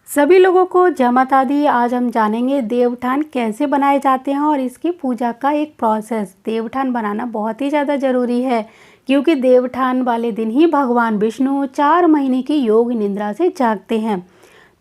सभी लोगों को जय माता दी। आज हम जानेंगे देवउठान कैसे बनाए जाते हैं और इसकी पूजा का एक प्रोसेस। देवउठान बनाना बहुत ही ज़्यादा ज़रूरी है क्योंकि देवउठान वाले दिन ही भगवान विष्णु 4 महीने की योग निद्रा से जागते हैं।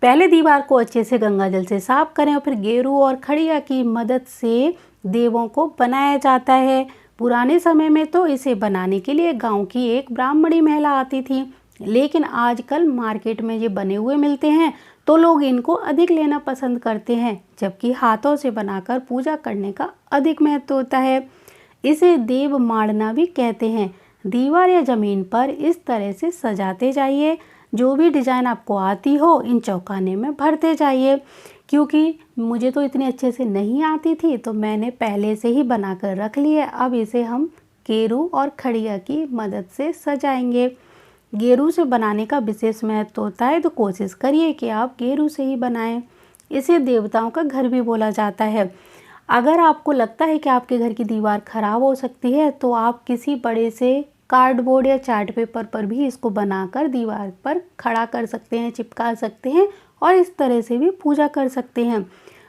पहले दीवार को अच्छे से गंगा जल से साफ करें और फिर गेरू और खड़िया की मदद से देवों को बनाया जाता है। पुराने समय में तो इसे बनाने के लिए गांव की एक ब्राह्मणी महिला आती थी, लेकिन आजकल मार्केट में ये बने हुए मिलते हैं तो लोग इनको अधिक लेना पसंद करते हैं, जबकि हाथों से बनाकर पूजा करने का अधिक महत्व होता है। इसे देव माड़ना भी कहते हैं। दीवार या जमीन पर इस तरह से सजाते जाइए। जो भी डिजाइन आपको आती हो इन चौखाने में भरते जाइए। क्योंकि मुझे तो इतनी अच्छे से नहीं आती थी तो मैंने पहले से ही बनाकर रख ली है। अब इसे हम गेरू और खड़िया की मदद से सजाएंगे। गेरू से बनाने का विशेष महत्व होता है तो कोशिश करिए कि आप गेरू से ही बनाएं। इसे देवताओं का घर भी बोला जाता है। अगर आपको लगता है कि आपके घर की दीवार खराब हो सकती है तो आप किसी बड़े से कार्डबोर्ड या चार्ट पेपर पर भी इसको बनाकर दीवार पर खड़ा कर सकते हैं, चिपका सकते हैं और इस तरह से भी पूजा कर सकते हैं।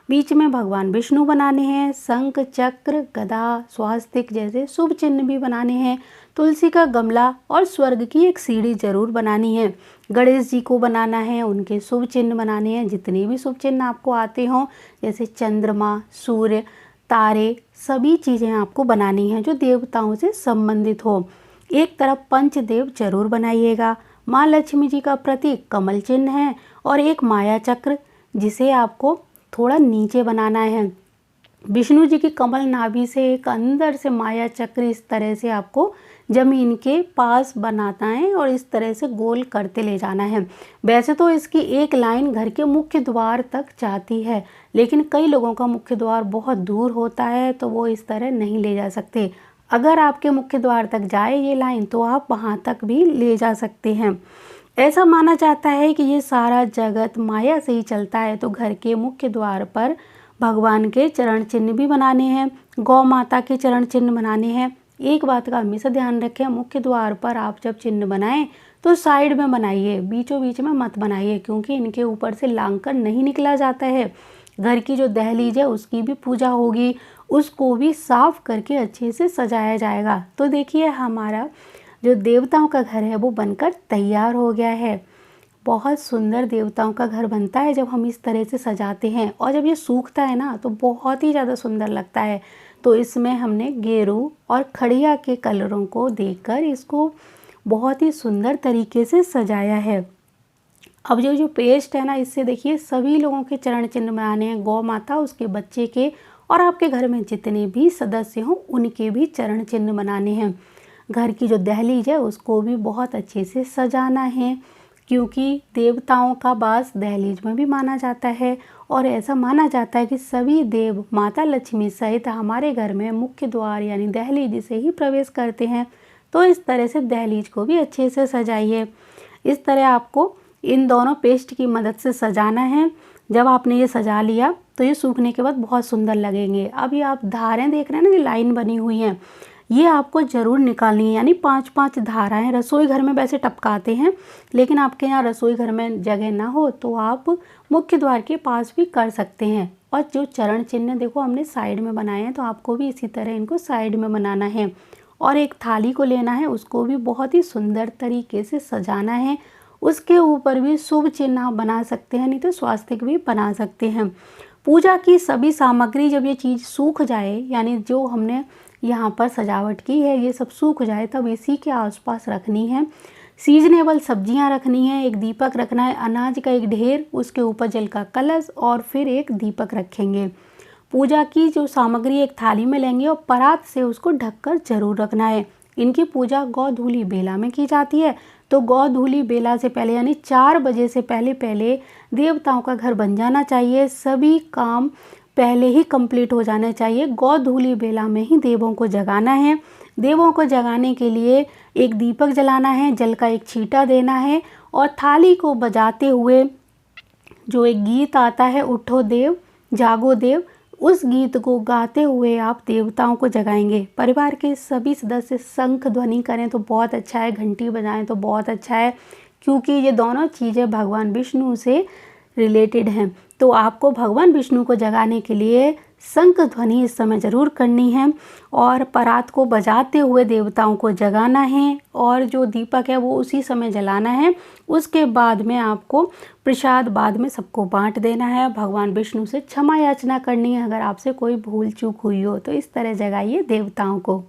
बीच में भगवान विष्णु बनाने हैं। शंख, चक्र, गदा, स्वास्तिक जैसे शुभ चिन्ह भी बनाने हैं। तुलसी का गमला और स्वर्ग की एक सीढ़ी जरूर बनानी है। गणेश जी को बनाना है, उनके शुभ चिन्ह बनाने हैं। जितने भी शुभ चिन्ह आपको आते हों जैसे चंद्रमा, सूर्य, तारे, सभी चीज़ें आपको बनानी हैं जो देवताओं से संबंधित हो। एक तरफ पंचदेव जरूर बनाइएगा। माँ लक्ष्मी जी का प्रतीक कमल चिन्ह है और एक माया चक्र जिसे आपको थोड़ा नीचे बनाना है। विष्णु जी की कमल नाभि से एक अंदर से माया चक्र इस तरह से आपको जमीन के पास बनाना है और इस तरह से गोल करते ले जाना है। वैसे तो इसकी एक लाइन घर के मुख्य द्वार तक जाती है, लेकिन कई लोगों का मुख्य द्वार बहुत दूर होता है तो वो इस तरह नहीं ले जा सकते। अगर आपके मुख्य द्वार तक जाए ये लाइन तो आप वहाँ तक भी ले जा सकते हैं। ऐसा माना जाता है कि ये सारा जगत माया से ही चलता है, तो घर के मुख्य द्वार पर भगवान के चरण चिन्ह भी बनाने हैं। गौ माता के चरण चिन्ह बनाने हैं। एक बात का हमेशा ध्यान रखें, मुख्य द्वार पर आप जब चिन्ह बनाएं तो साइड में बनाइए, बीचों बीच में मत बनाइए, क्योंकि इनके ऊपर से लांघकर नहीं निकला जाता है। घर की जो दहलीज है उसकी भी पूजा होगी, उसको भी साफ करके अच्छे से सजाया जाएगा। तो देखिए हमारा जो देवताओं का घर है वो बनकर तैयार हो गया है। बहुत सुंदर देवताओं का घर बनता है जब हम इस तरह से सजाते हैं, और जब ये सूखता है ना तो बहुत ही ज़्यादा सुंदर लगता है। तो इसमें हमने गेरू और खड़िया के कलरों को देकर इसको बहुत ही सुंदर तरीके से सजाया है। अब जो पेस्ट है ना, इससे देखिए सभी लोगों के चरण चिन्ह बनाने हैं। गौ माता, उसके बच्चे के और आपके घर में जितने भी सदस्य हों उनके भी चरण चिन्ह बनाने हैं। घर की जो दहलीज है उसको भी बहुत अच्छे से सजाना है, क्योंकि देवताओं का वास दहलीज में भी माना जाता है। और ऐसा माना जाता है कि सभी देव माता लक्ष्मी सहित हमारे घर में मुख्य द्वार यानी दहलीज से ही प्रवेश करते हैं। तो इस तरह से दहलीज को भी अच्छे से सजाइए। इस तरह आपको इन दोनों पेस्ट की मदद से सजाना है। जब आपने ये सजा लिया तो ये सूखने के बाद बहुत सुंदर लगेंगे। अब ये आप धारें देख रहे हैं ना, ये लाइन बनी हुई हैं, ये आपको ज़रूर निकालनी है। यानी 5-5 धाराएं। रसोई घर में वैसे टपकाते हैं, लेकिन आपके यहाँ रसोई घर में जगह ना हो तो आप मुख्य द्वार के पास भी कर सकते हैं। और जो चरण चिन्ह देखो हमने साइड में बनाए हैं, तो आपको भी इसी तरह इनको साइड में बनाना है। और एक थाली को लेना है, उसको भी बहुत ही सुंदर तरीके से सजाना है। उसके ऊपर भी शुभ चिन्ह आप बना सकते हैं, नहीं तो स्वास्तिक भी बना सकते हैं। पूजा की सभी सामग्री जब ये चीज़ सूख जाए, यानी जो हमने यहाँ पर सजावट की है ये सब सूख जाए, तब इसी के आसपास रखनी है। सीजनेबल सब्जियाँ रखनी है, एक दीपक रखना है, अनाज का एक ढेर, उसके ऊपर जल का कलश और फिर एक दीपक रखेंगे। पूजा की जो सामग्री एक थाली में लेंगे और परात से उसको ढककर जरूर रखना है। इनकी पूजा गौधूली बेला में की जाती है। तो गौधूली बेला से पहले यानी 4 बजे से पहले देवताओं का घर बन जाना चाहिए। सभी काम पहले ही कंप्लीट हो जाना चाहिए। गौधूली बेला में ही देवों को जगाना है। देवों को जगाने के लिए एक दीपक जलाना है, जल का एक छींटा देना है और थाली को बजाते हुए जो एक गीत आता है, उठो देव जागो देव, उस गीत को गाते हुए आप देवताओं को जगाएंगे। परिवार के सभी सदस्य शंख ध्वनि करें तो बहुत अच्छा है, घंटी बजाएं तो बहुत अच्छा है, क्योंकि ये दोनों चीज़ें भगवान विष्णु से रिलेटेड हैं। तो आपको भगवान विष्णु को जगाने के लिए शंख ध्वनि इस समय ज़रूर करनी है और परात को बजाते हुए देवताओं को जगाना है और जो दीपक है वो उसी समय जलाना है। उसके बाद में आपको प्रसाद बाद में सबको बांट देना है। भगवान विष्णु से क्षमा याचना करनी है अगर आपसे कोई भूल चूक हुई हो, तो इस तरह जगाइए देवताओं को।